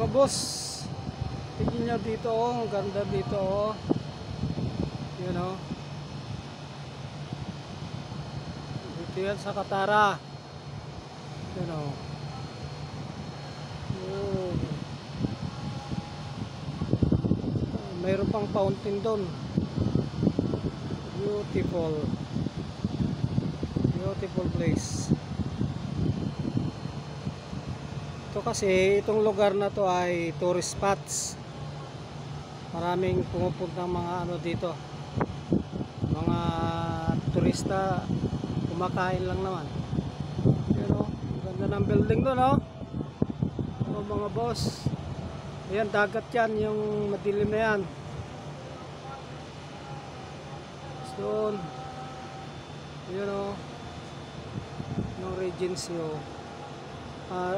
Mga boss, tingin nyo dito oh, ang ganda dito oh. Yun oh. Dito yan sa Katara. Yun oh. Oh. Mayroon pang fountain doon. Beautiful. Beautiful place. Ito kasi, itong lugar na to ay tourist spots. Maraming pumupuntang mga ano dito. Mga turista, kumakain lang naman. Pero, ganda ng building doon, no? O, mga boss. Ayan, dagat yan, yung madilim na yan. Doon. Yun, o. Ng Regency, o.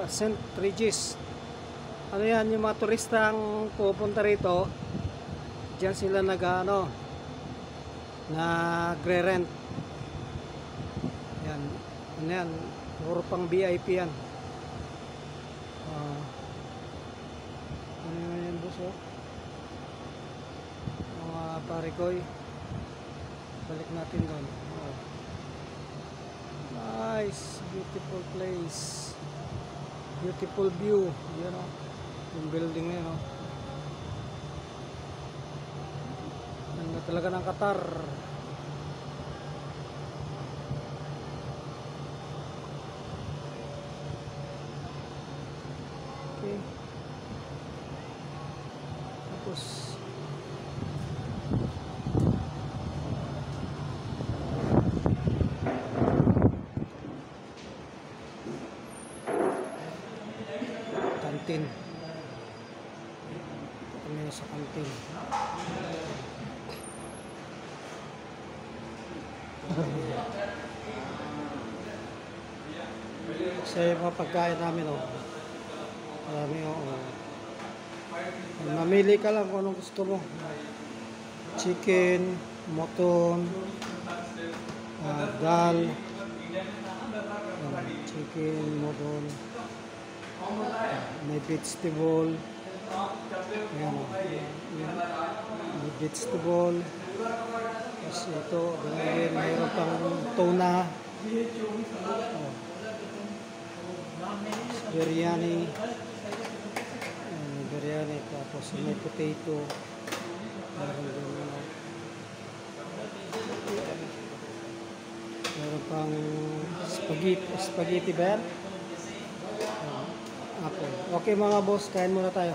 St. Regis. Ano yan, yung mga turista ang pupunta rito, diyan sila nag-ano, nagre-rent. Yan, ano yan, puro pang VIP yan. Ano yan, boss, oh? Mga parikoy. Balik natin doon. Oh. Nice, beautiful place. Beautiful view. Yan o. Yung building na yan o. Ganda talaga ng Qatar. Okay. Tapos kantin. Kami sa kantin. Kasi mga pagkain namin oh. Marami oh. Mamili ka lang kung anong gusto mo. Chicken, mutton, dal, chicken, mutton. May vegetable. Ayan o. May vegetable. Tapos ito, ganyan, mayroon pang tuna. Oh. Biryani. Biryani. Tapos may potato. Mayroon pang spaghetti. Spaghetti ba yan? Okay mga boss, kain muna tayo.